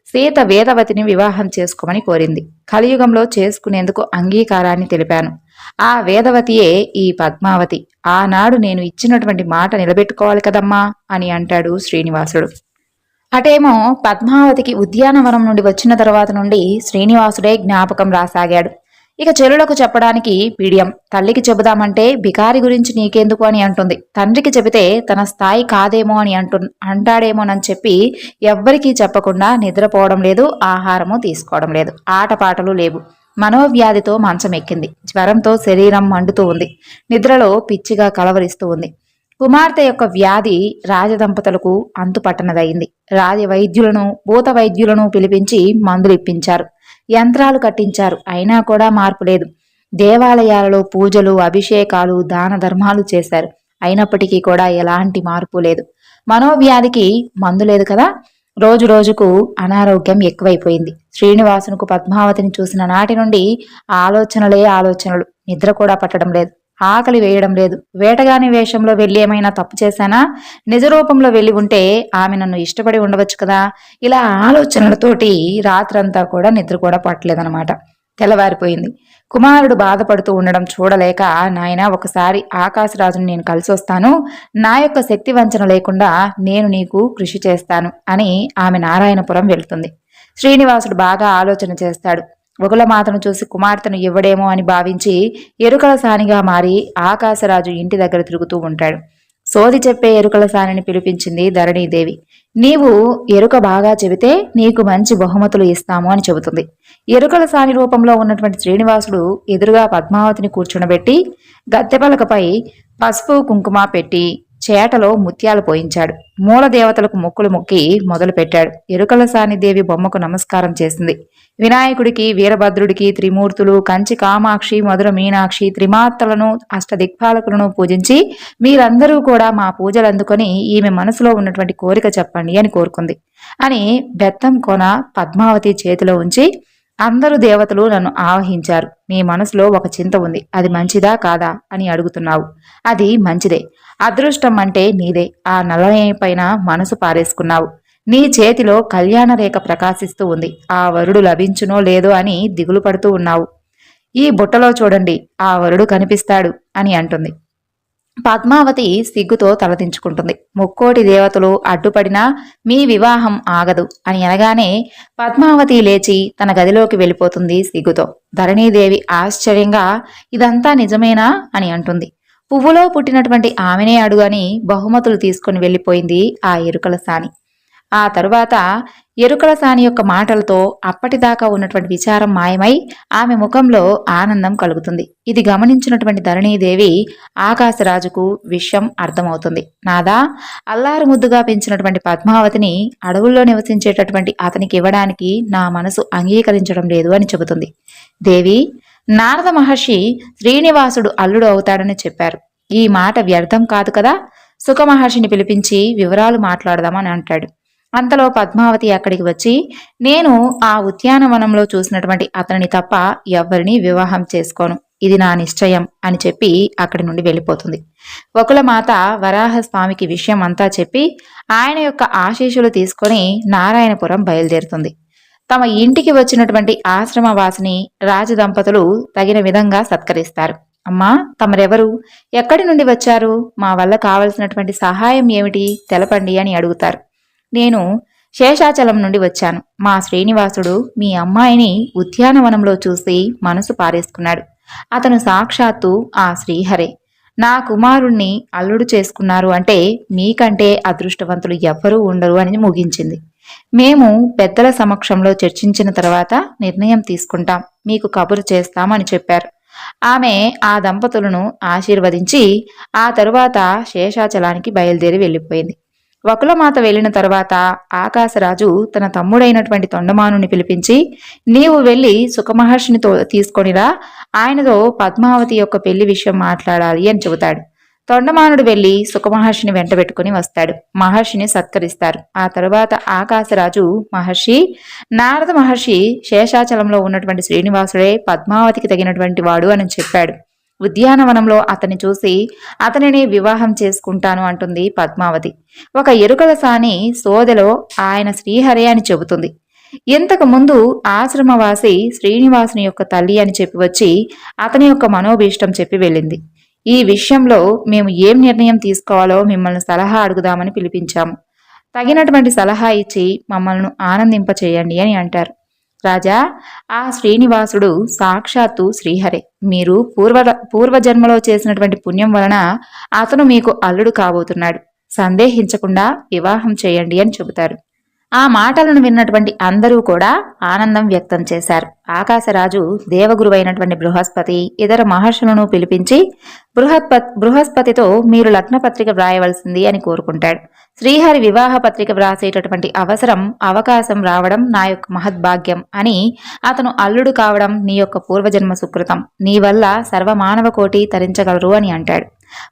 సీత వేదవతిని వివాహం చేసుకోమని కోరింది. కలియుగంలో చేసుకునేందుకు అంగీకారాన్ని తెలిపాను. ఆ వేదవతియే ఈ పద్మావతి. ఆనాడు నేను ఇచ్చినటువంటి మాట నిలబెట్టుకోవాలి కదమ్మా అని అంటాడు శ్రీనివాసుడు. అటేమో పద్మావతికి ఉద్యానవనం నుండి వచ్చిన తర్వాత నుండి శ్రీనివాసుడే జ్ఞాపకం రాసాగాడు. ఇక చెల్లులకు చెప్పడానికి పీడియం. తల్లికి చెబుదామంటే బికారి గురించి నీకెందుకు అని అంటుంది. తండ్రికి చెబితే తన స్థాయి కాదేమో అని అంటాడేమోనని చెప్పి ఎవ్వరికీ చెప్పకుండా నిద్రపోవడం లేదు, ఆహారము తీసుకోవడం లేదు, ఆటపాటలు లేవు. మనోవ్యాధితో మంచం ఎక్కింది. జ్వరంతో శరీరం మండుతూ ఉంది. నిద్రలో పిచ్చిగా కలవరిస్తూ ఉంది. కుమార్తె యొక్క వ్యాధి రాజదంపతులకు అంతుపట్టనదయింది. రాజవైద్యులను భూత వైద్యులను పిలిపించి మందులు ఇప్పించారు, యంత్రాలు కట్టించారు. అయినా కూడా మార్పు లేదు. దేవాలయాలలో పూజలు, అభిషేకాలు, దాన ధర్మాలు చేశారు. అయినప్పటికీ కూడా ఎలాంటి మార్పు లేదు. మనోవ్యాధికి మందు లేదు కదా. రోజు రోజుకు అనారోగ్యం ఎక్కువైపోయింది. శ్రీనివాసునికి పద్మావతిని చూసిన నాటి నుండి ఆలోచనలే ఆలోచనలు. నిద్ర కూడా పట్టడం లేదు, ఆకలి వేయడం లేదు. వేటగాని వేషంలో వెళ్ళి ఏమైనా తప్పు చేశానా, నిజ రూపంలో వెళ్ళి ఉంటే ఆమె నన్ను ఇష్టపడి ఉండవచ్చు కదా. ఇలా ఆలోచనలతోటి రాత్రంతా కూడా నిద్ర కూడా పట్టలేదన్నమాట. తెల్లవారిపోయింది. కుమారుడు బాధపడుతూ ఉండడం చూడలేక, నాయన, ఒకసారి ఆకాశరాజును నేను కలిసి వస్తాను, నా యొక్క శక్తి వంచన లేకుండా నేను నీకు కృషి చేస్తాను అని ఆమె నారాయణపురం వెళ్తుంది. శ్రీనివాసుడు బాగా ఆలోచన చేస్తాడు. వకులమాతను చూసి కుమార్తెను ఇవ్వడేమో అని భావించి ఎరుకల సానిగా మారి ఆకాశరాజు ఇంటి దగ్గర తిరుగుతూ ఉంటాడు. సోది చెప్పే ఎరుకల సానిని పిలిపించింది ధరణీదేవి. నీవు ఎరుక బాగా చెబితే నీకు మంచి బహుమతులు ఇస్తాము అని చెబుతుంది. ఎరుకల సాని రూపంలో ఉన్నటువంటి శ్రీనివాసుడు ఎదురుగా పద్మావతిని కూర్చునబెట్టి గద్దెపలకపై పసుపు కుంకుమ పెట్టి చేటలో ముత్యాలు పోయించాడు. మూల దేవతలకు మొక్కులు మొక్కి మొదలుపెట్టాడు. ఎరుకల సానిదేవి బొమ్మకు నమస్కారం చేసింది. వినాయకుడికి, వీరభద్రుడికి, త్రిమూర్తులు, కంచి కామాక్షి, మధుర మీనాక్షి, త్రిమాత్రలను, అష్టదిక్పాలకులను పూజించి మీరందరూ కూడా మా పూజలు అందుకొని ఈమె మనసులో ఉన్నటువంటి కోరిక చెప్పండి అని కోరుకుంది. అని బెత్తం కొన పద్మావతి చేతిలో ఉంచి, అందరూ దేవతలు నన్ను ఆవహించారు. నీ మనసులో ఒక చింత ఉంది, అది మంచిదా కాదా అని అడుగుతున్నావు. అది మంచిదే. అదృష్టం అంటే నీదే. ఆ నలయ పైన మనసు పారేసుకున్నావు. నీ చేతిలో కళ్యాణ రేఖ ప్రకాశిస్తూ ఉంది. ఆ వరుడు లభించునో లేదో అని దిగులు పడుతూ ఉన్నావు. ఈ బుట్టలో చూడండి, ఆ వరుడు కనిపిస్తాడు అని అంటుంది. పద్మావతి సిగ్గుతో తలదించుకుంటుంది. ముక్కోటి దేవతలు అడ్డుపడినా మీ వివాహం ఆగదు అని అనగానే పద్మావతి లేచి తన గదిలోకి వెళ్ళిపోతుంది సిగ్గుతో. ధరణీదేవి ఆశ్చర్యంగా ఇదంతా నిజమేనా అని అంటుంది. పువ్వులో పుట్టినటువంటి ఆమెనే అడుగని బహుమతులు తీసుకుని వెళ్ళిపోయింది ఆ ఎరుకల సాని. ఆ తరువాత ఎరుకల సాని యొక్క మాటలతో అప్పటిదాకా ఉన్నటువంటి విచారం మాయమై ఆమె ముఖంలో ఆనందం కలుగుతుంది. ఇది గమనించినటువంటి ధరణీదేవి ఆకాశరాజుకు విషయం అర్థమవుతుంది. నాదా, అల్లారు ముద్దుగా పెంచినటువంటి పద్మావతిని అడవుల్లో నివసించేటటువంటి అతనికి ఇవ్వడానికి నా మనసు అంగీకరించడం లేదు అని చెబుతుంది. దేవి, నారద మహర్షి శ్రీనివాసుడు అల్లుడు అవుతాడని చెప్పారు. ఈ మాట వ్యర్థం కాదు కదా. సుఖమహర్షిని పిలిపించి వివరాలు మాట్లాడదామని అంటాడు. అంతలో పద్మావతి అక్కడికి వచ్చి, నేను ఆ ఉద్యానవనంలో చూసినటువంటి అతనిని తప్ప ఎవ్వరినీ వివాహం చేసుకోను, ఇది నా నిశ్చయం అని చెప్పి అక్కడి నుండి వెళ్ళిపోతుంది. వకులమాత వరాహస్వామికి విషయం అంతా చెప్పి ఆయన యొక్క ఆశీస్సులు తీసుకొని నారాయణపురం బయలుదేరుతుంది. తమ ఇంటికి వచ్చినటువంటి ఆశ్రమవాసిని రాజదంపతులు తగిన విధంగా సత్కరిస్తారు. అమ్మా, తమరెవరు, ఎక్కడి నుండి వచ్చారు, మా వల్ల కావలసినటువంటి సహాయం ఏమిటి తెలపండి అని అడుగుతారు. నేను శేషాచలం నుండి వచ్చాను. మా శ్రీనివాసుడు మీ అమ్మాయిని ఉద్యానవనంలో చూసి మనసు పారేసుకున్నాడు. అతను సాక్షాత్తు ఆ శ్రీహరే. నా కుమారుణ్ణి అల్లుడు చేసుకున్నారు అంటే మీకంటే అదృష్టవంతులు ఎవ్వరూ ఉండరు అని ముగించింది. మేము పెద్దల సమక్షంలో చర్చించిన తర్వాత నిర్ణయం తీసుకుంటాం, మీకు కబురు చేస్తామని చెప్పారు. ఆమె ఆ దంపతులను ఆశీర్వదించి ఆ తరువాత శేషాచలానికి బయలుదేరి వెళ్ళిపోయింది. వకులమాత వెళ్లిన తరువాత ఆకాశరాజు తన తమ్ముడైనటువంటి తొండమానుని పిలిపించి, నీవు వెళ్లి సుఖమహర్షిని తీసుకొనిరా, ఆయనతో పద్మావతి యొక్క పెళ్లి విషయం మాట్లాడాలి అని చెబుతాడు. తొండమానుడు వెళ్లి సుఖమహర్షిని వెంటబెట్టుకుని వస్తాడు. మహర్షిని సత్కరిస్తారు. ఆ తరువాత ఆకాశరాజు, మహర్షి, నారద మహర్షి శేషాచలంలో ఉన్నటువంటి శ్రీనివాసుడే పద్మావతికి తగినటువంటి వాడు అని చెప్పాడు. ఉద్యానవనంలో అతన్ని చూసి అతనిని వివాహం చేసుకుంటాను అంటుంది పద్మావతి. ఒక ఎరుకల సాని సోదెలో ఆయన శ్రీహరే అని చెబుతుంది. ఇంతకు ముందు ఆశ్రమవాసి శ్రీనివాసుని యొక్క తల్లి అని చెప్పి వచ్చి అతని యొక్క మనోభీష్టం చెప్పి వెళ్ళింది. ఈ విషయంలో మేము ఏం నిర్ణయం తీసుకోవాలో మిమ్మల్ని సలహా అడుగుదామని పిలిపించాము. తగినటువంటి సలహా ఇచ్చి మమ్మల్ని ఆనందింపచేయండి అని అంటారు. రాజా, ఆ శ్రీనివాసుడు సాక్షాత్తు శ్రీహరే. మీరు పూర్వజన్మలో చేసినటువంటి పుణ్యం వలన అతను మీకు అల్లుడు కాబోతున్నాడు. సందేహించకుండా వివాహం చేయండి అని చెబుతారు. ఆ మాటలను విన్నటువంటి అందరూ కూడా ఆనందం వ్యక్తం చేశారు. ఆకాశరాజు దేవగురువైనటువంటి బృహస్పతి ఇతర మహర్షులను పిలిపించి బృహస్పతితో మీరు లగ్నపత్రిక వ్రాయవలసింది అని కోరుకుంటాడు. శ్రీహరి వివాహ పత్రిక వ్రాసేటటువంటి అవకాశం రావడం నా యొక్క మహద్భాగ్యం అని, అతను అల్లుడు కావడం నీ యొక్క పూర్వజన్మ సుకృతం, నీ వల్ల సర్వమానవ కోటి తరించగలరు అని అంటాడు.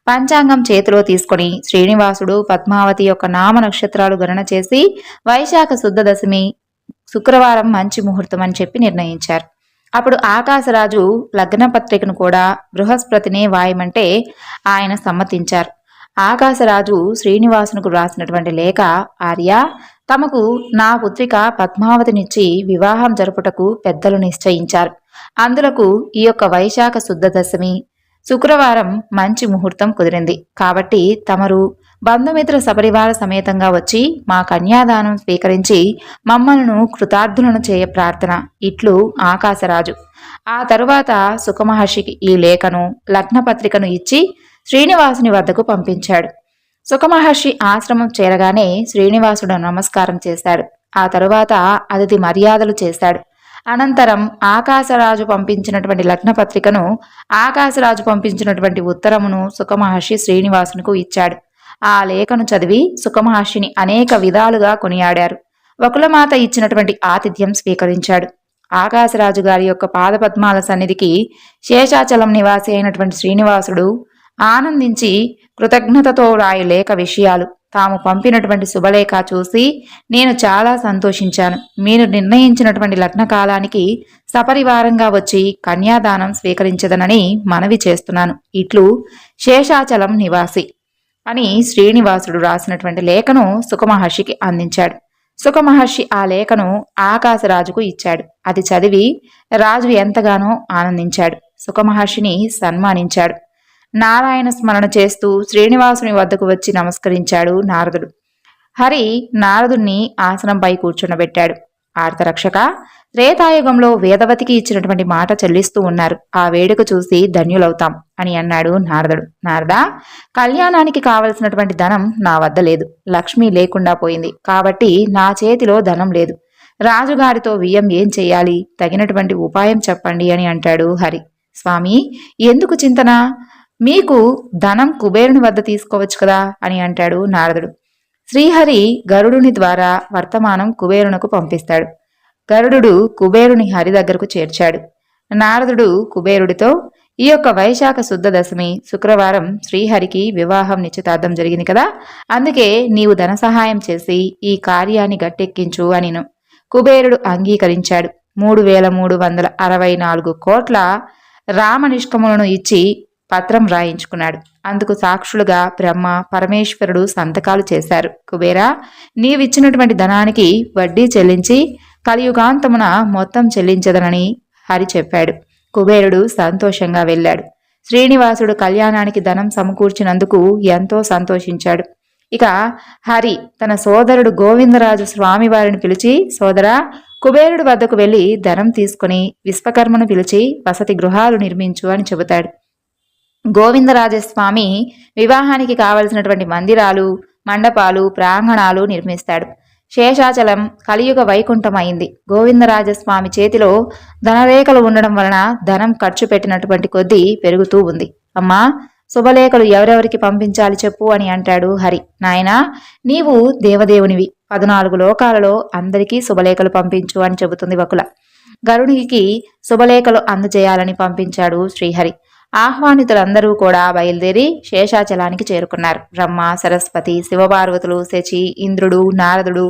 పంచాంగం చేతిలో తీసుకుని శ్రీనివాసుడు పద్మావతి యొక్క నామ నక్షత్రాలు గణన చేసి వైశాఖ శుద్ధ దశమి శుక్రవారం మంచి ముహూర్తం అని చెప్పి నిర్ణయించారు. అప్పుడు ఆకాశరాజు లగ్న పత్రికను కూడా బృహస్పతినే వాయమంటే ఆయన సమ్మతించారు. ఆకాశరాజు శ్రీనివాసునికి వ్రాసినటువంటి లేఖ, ఆర్య, తమకు నా పుత్రిక పద్మావతినిచ్చి వివాహం జరుపుటకు పెద్దలు నిశ్చయించారు. అందులకు ఈ యొక్క వైశాఖ శుద్ధ దశమి శుక్రవారం మంచి ముహూర్తం కుదిరింది. కాబట్టి తమరు బంధుమిత్ర సపరివార సమేతంగా వచ్చి మా కన్యాదానం స్వీకరించి మమ్మల్ని కృతార్థులను చేయ ప్రార్థన. ఇట్లు ఆకాశరాజు. ఆ తరువాత సుఖమహర్షికి ఈ లేఖను లగ్నపత్రికను ఇచ్చి శ్రీనివాసుని వద్దకు పంపించాడు. సుఖమహర్షి ఆశ్రమం చేరగానే శ్రీనివాసుడు నమస్కారం చేశాడు. ఆ తరువాత అతిథి మర్యాదలు చేశాడు. అనంతరం ఆకాశరాజు పంపించినటువంటి లగ్నపత్రికను, ఆకాశరాజు పంపించినటువంటి ఉత్తరమును సుఖమహర్షి శ్రీనివాసునికి ఇచ్చాడు. ఆ లేఖను చదివి సుఖమహర్షిని అనేక విధాలుగా కొనియాడారు. వకులమాత ఇచ్చినటువంటి ఆతిథ్యం స్వీకరించాడు. ఆకాశరాజు గారి యొక్క పాదపద్మాల సన్నిధికి శేషాచలం నివాసి అయినటువంటి శ్రీనివాసుడు ఆనందించి కృతజ్ఞతతో రాయి లేఖ విషయాలు, తాము పంపినటువంటి శుభలేఖ చూసి నేను చాలా సంతోషించాను. మీరు నిర్ణయించినటువంటి లగ్న కాలానికి సపరివారంగా వచ్చి కన్యాదానం స్వీకరించదనని మనవి చేస్తున్నాను. ఇట్లు శేషాచలం నివాసి అని శ్రీనివాసుడు రాసినటువంటి లేఖను సుఖమహర్షికి అందించాడు. సుఖమహర్షి ఆ లేఖను ఆకాశరాజుకు ఇచ్చాడు. అది చదివి రాజు ఎంతగానో ఆనందించాడు. సుఖమహర్షిని సన్మానించాడు. నారాయణ స్మరణ చేస్తూ శ్రీనివాసుని వద్దకు వచ్చి నమస్కరించాడు నారదుడు. హరి నారదుణ్ణి ఆసనంపై కూర్చుండబెట్టాడు. ఆర్తరక్షక, త్రేతాయుగంలో వేదవతికి ఇచ్చినటువంటి మాట చెల్లిస్తూ ఉన్నారు. ఆ వేడుక చూసి ధన్యులవుతాం అని అన్నాడు నారదుడు. నారదా, కళ్యాణానికి కావలసినటువంటి ధనం నా వద్ద లేదు. లక్ష్మి లేకుండా పోయింది కాబట్టి నా చేతిలో ధనం లేదు. రాజుగారితో వియ్యం ఏం చెయ్యాలి? తగినటువంటి ఉపాయం చెప్పండి అని అంటాడు హరి. స్వామి, ఎందుకు చింతన? మీకు ధనం కుబేరుని వద్ద తీసుకోవచ్చు కదా అని అంటాడు నారదుడు. శ్రీహరి గరుడుని ద్వారా వర్తమానం కుబేరునకు పంపిస్తాడు. గరుడు కుబేరుని హరి దగ్గరకు చేర్చాడు. నారదుడు కుబేరుడితో, ఈ యొక్క వైశాఖ శుద్ధ దశమి శుక్రవారం శ్రీహరికి వివాహం నిశ్చితార్థం జరిగింది కదా, అందుకే నీవు ధన సహాయం చేసి ఈ కార్యాన్ని గట్టెక్కించు అనిను. కుబేరుడు అంగీకరించాడు. 3364 కోట్ల రామనిష్కములను ఇచ్చి పత్రం రాయించుకున్నాడు. అందుకు సాక్షులుగా బ్రహ్మ పరమేశ్వరుడు సంతకాలు చేశారు. కుబేరా, నీవిచ్చినటువంటి ధనానికి వడ్డీ చెల్లించి కలియుగాంతమున మొత్తం చెల్లించదనని హరి చెప్పాడు. కుబేరుడు సంతోషంగా వెళ్ళాడు. శ్రీనివాసుడు కళ్యాణానికి ధనం సమకూర్చినందుకు ఎంతో సంతోషించాడు. ఇక హరి తన సోదరుడు గోవిందరాజు స్వామివారిని పిలిచి, సోదరా, కుబేరుడు వద్దకు వెళ్లి ధనం తీసుకుని విశ్వకర్మను పిలిచి వసతి గృహాలు నిర్మించు అని చెబుతాడు. గోవిందరాజస్వామి వివాహానికి కావలసినటువంటి మందిరాలు, మండపాలు, ప్రాంగణాలు నిర్మిస్తాడు. శేషాచలం కలియుగ వైకుంఠమైంది. గోవిందరాజస్వామి చేతిలో ధనరేఖలు ఉండడం వలన ధనం ఖర్చు పెట్టినటువంటి కొద్దీ పెరుగుతూ ఉంది. అమ్మా, శుభలేఖలు ఎవరెవరికి పంపించాలి చెప్పు అని అంటాడు హరి. నాయనా, నీవు దేవదేవునివి, 14 లోకాలలో అందరికీ శుభలేఖలు పంపించు అని చెబుతుంది వకుల. గరుడికి శుభలేఖలు అందజేయాలని పంపించాడు శ్రీహరి. ఆహ్వానితులందరూ కూడా బయలుదేరి శేషాచలానికి చేరుకున్నారు. బ్రహ్మ, సరస్వతి, శివపార్వతులు, శచి, ఇంద్రుడు, నారదుడు,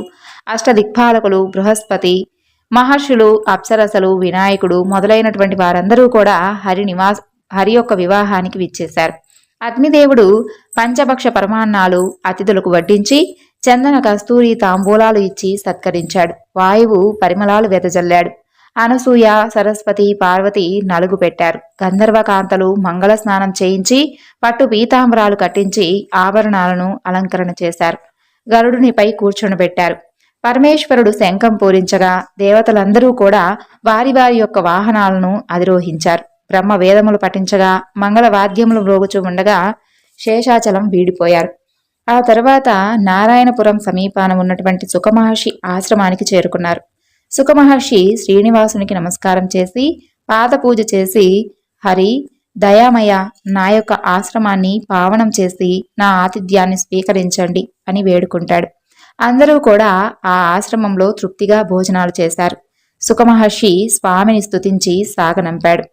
అష్టదిక్పాలకులు, బృహస్పతి, మహర్షులు, అప్సరసలు, వినాయకుడు మొదలైనటువంటి వారందరూ కూడా హరి యొక్క వివాహానికి విచ్చేశారు. అగ్నిదేవుడు పంచభక్ష పరమాన్నాలు అతిథులకు వడ్డించి చందన కస్తూరి తాంబూలాలు ఇచ్చి సత్కరించాడు. వాయువు పరిమళాలు వెదజల్లాడు. అనసూయ, సరస్వతి, పార్వతి నలుగు పెట్టారు. గంధర్వకాంతలు మంగళ స్నానం చేయించి పట్టు పీతాంబరాలు కట్టించి ఆభరణాలను అలంకరణ చేశారు. గరుడునిపై కూర్చొనిబెట్టారు. పరమేశ్వరుడు శంఖం పూరించగా దేవతలందరూ కూడా వారి వారి యొక్క వాహనాలను అధిరోహించారు. బ్రహ్మ వేదములు పఠించగా మంగళవాద్యములు మ్రోగుచూ ఉండగా శేషాచలం వీడిపోయారు. ఆ తర్వాత నారాయణపురం సమీపాన ఉన్నటువంటి సుఖమహర్షి ఆశ్రమానికి చేరుకున్నారు. సుఖమహర్షి శ్రీనివాసునికి నమస్కారం చేసి పాదపూజ చేసి, హరి, దయామయ, నా యొక్క ఆశ్రమాన్ని పావనం చేసి నా ఆతిథ్యాన్ని స్వీకరించండి అని వేడుకుంటాడు. అందరూ కూడా ఆ ఆశ్రమంలో తృప్తిగా భోజనాలు చేశారు. సుఖమహర్షి స్వామిని స్తుతించి సాగనంపాడు.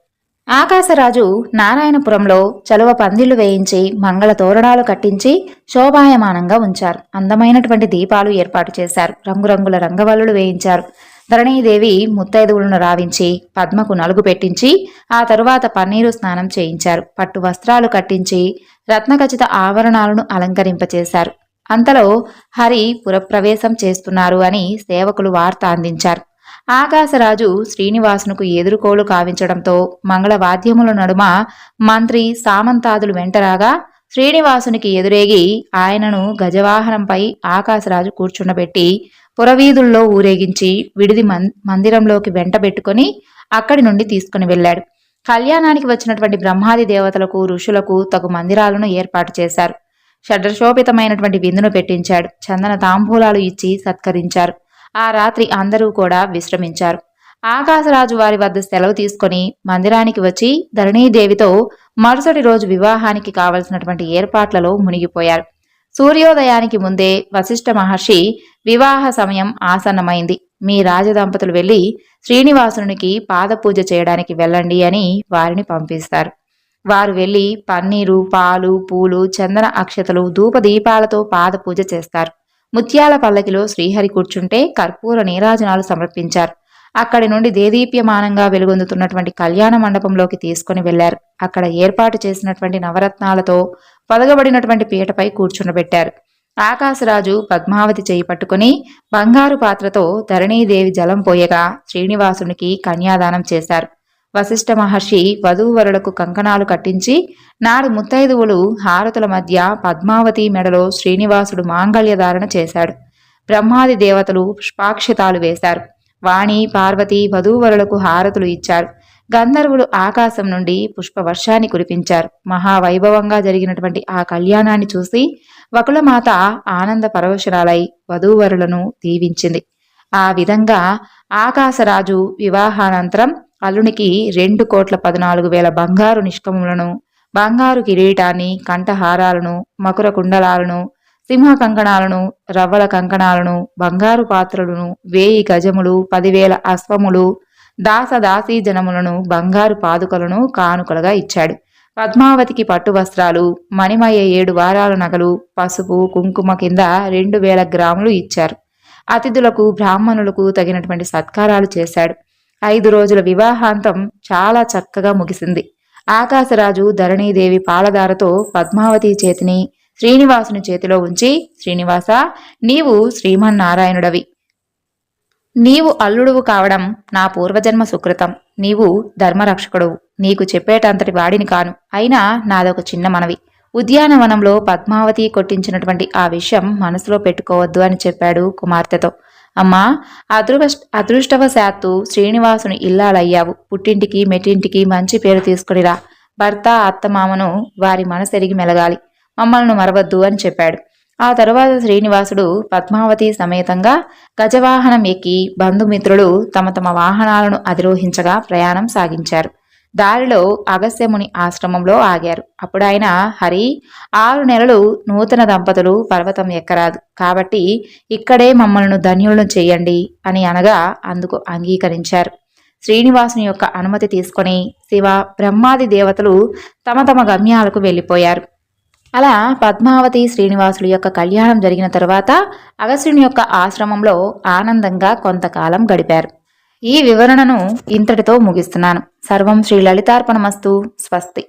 ఆకాశరాజు నారాయణపురంలో చలువ పందిళ్లు వేయించి మంగళ తోరణాలు కట్టించి శోభాయమానంగా ఉంచారు. అందమైనటువంటి దీపాలు ఏర్పాటు చేశారు. రంగురంగుల రంగవల్లులు వేయించారు. ధరణీదేవి ముత్తైదువులను రావించి పద్మకు నలుగు పెట్టించి ఆ తరువాత పన్నీరు స్నానం చేయించారు. పట్టు వస్త్రాలు కట్టించి రత్నఖచిత ఆభరణాలను అలంకరింపచేశారు. అంతలో హరి పురప్రవేశం చేస్తున్నారు అని సేవకులు వార్త అందించారు. ఆకాశరాజు శ్రీనివాసునకు ఎదురుకోలు కావించడంతో మంగళవాద్యముల నడుమ మంత్రి సామంతాదులు వెంటరాగా శ్రీనివాసునికి ఎదురేగి ఆయనను గజవాహనంపై ఆకాశరాజు కూర్చుండబెట్టి పురవీధుల్లో ఊరేగించి విడిది మందిరంలోకి వెంటబెట్టుకుని అక్కడి నుండి తీసుకుని వెళ్ళాడు. కళ్యాణానికి వచ్చినటువంటి బ్రహ్మాది దేవతలకు, ఋషులకు తగు మందిరాలను ఏర్పాటు చేశారు. షడ్రశోభితమైనటువంటి విందును పెట్టించాడు. చందన తాంబూలాలు ఇచ్చి సత్కరించారు. ఆ రాత్రి అందరూ కూడా విశ్రమించారు. ఆకాశరాజు వారి వద్ద సెలవు తీసుకొని మందిరానికి వచ్చి ధరణీదేవితో మరుసటి రోజు వివాహానికి కావలసినటువంటి ఏర్పాట్లలో మునిగిపోయారు. సూర్యోదయానికి ముందే వశిష్ఠ మహర్షి వివాహ సమయం ఆసన్నమైంది. మీ రాజదంపతులు వెళ్లి శ్రీనివాసునికి పాదపూజ చేయడానికి వెళ్ళండి అని వారిని పంపిస్తారు. వారు వెళ్లి పన్నీరు, పాలు, పూలు, చందన అక్షతలు, ధూపదీపాలతో పాదపూజ చేస్తారు. ముత్యాల పల్లకిలో శ్రీహరి కూర్చుంటే కర్పూర నీరాజనాలు సమర్పించారు. అక్కడి నుండి దేదీప్యమానంగా వెలుగొందుతున్నటువంటి కళ్యాణ మండపంలోకి తీసుకుని వెళ్లారు. అక్కడ ఏర్పాటు చేసినటువంటి నవరత్నాలతో పొదగబడినటువంటి పీటపై కూర్చుండబెట్టారు. ఆకాశరాజు పద్మావతి చేయి పట్టుకుని బంగారు పాత్రతో ధరణీదేవి జలం పోయగా శ్రీనివాసునికి కన్యాదానం చేశారు. వశిష్ఠ మహర్షి వధూవరులకు కంకణాలు కట్టించి నాడు ముత్తైదువులు హారతుల మధ్య పద్మావతి మెడలో శ్రీనివాసుడు మాంగళ్యధారణ చేశాడు. బ్రహ్మాది దేవతలు పుష్పాక్షతాలు వేశారు. వాణి, పార్వతి వధూవరులకు హారతులు ఇచ్చారు. గంధర్వులు ఆకాశం నుండి పుష్పవర్షాన్ని కురిపించారు. మహావైభవంగా జరిగినటువంటి ఆ కళ్యాణాన్ని చూసి వకులమాత ఆనంద పరవశురాలై వధూవరులను దీవించింది. ఆ విధంగా ఆకాశరాజు వివాహానంతరం అల్లునికి 2,14,00,000 బంగారు నిష్కములను, బంగారు కిరీటాన్ని, కంఠహారాలను, మకుర కుండలాలను, సింహ కంకణాలను, రవ్వల కంకణాలను, బంగారు పాత్రలను, 1000 గజములు, 10,000 అశ్వములు, దాసదాసీ జనములను, బంగారు పాదుకలను కానుకలుగా ఇచ్చాడు. పద్మావతికి పట్టు వస్త్రాలు, మణిమయ 7 వారాల నగలు, పసుపు, కుంకుమ కింద 2,000 గ్రాములు ఇచ్చారు. అతిథులకు, బ్రాహ్మణులకు తగినటువంటి సత్కారాలు చేశాడు. 5 రోజుల వివాహాంతం చాలా చక్కగా ముగిసింది. ఆకాశరాజు ధరణీదేవి పాలధారతో పద్మావతి చేతిని శ్రీనివాసుని చేతిలో ఉంచి, శ్రీనివాస, నీవు శ్రీమన్నారాయణుడవి. నీవు అల్లుడువు కావడం నా పూర్వజన్మ సుకృతం. నీవు ధర్మరక్షకుడువు. నీకు చెప్పేటంతటి వాడిని కాను. అయినా నాదొక చిన్న మనవి. ఉద్యానవనంలో పద్మావతి కొట్టించినటువంటి ఆ విషయం మనసులో పెట్టుకోవద్దు అని చెప్పాడు కుమార్తెతో. అమ్మా, అదృష్టవశాత్తు శ్రీనివాసుని ఇల్లాలయ్యావు. పుట్టింటికి మెట్టింటికి మంచి పేరు తీసుకునిరా. భర్త, అత్తమామను వారి మనసెరిగి మెలగాలి. మమ్మల్ని మరవద్దు అని చెప్పాడు. ఆ తరువాత శ్రీనివాసుడు పద్మావతి సమేతంగా గజవాహనం ఎక్కి బంధుమిత్రులు తమ తమ వాహనాలను అధిరోహించగా ప్రయాణం సాగించారు. దారిలో అగస్త్యముని ఆశ్రమంలో ఆగారు. అప్పుడాయన, హరి, 6 నెలలు నూతన దంపతులు పర్వతం ఎక్కరాదు, కాబట్టి ఇక్కడే మమ్మల్ని ధన్యులను చెయ్యండి అని అనగా అందుకు అంగీకరించారు. శ్రీనివాసుని యొక్క అనుమతి తీసుకొని శివ, బ్రహ్మాది దేవతలు తమ తమ గమ్యాలకు వెళ్ళిపోయారు. అలా పద్మావతి శ్రీనివాసుల యొక్క కళ్యాణం జరిగిన తరువాత అగస్త్యుని యొక్క ఆశ్రమంలో ఆనందంగా కొంతకాలం గడిపారు. ఈ వివరణను ఇంతటితో ముగిస్తున్నాను. సర్వం శ్రీ లలితార్పణమస్తు. స్వస్తి.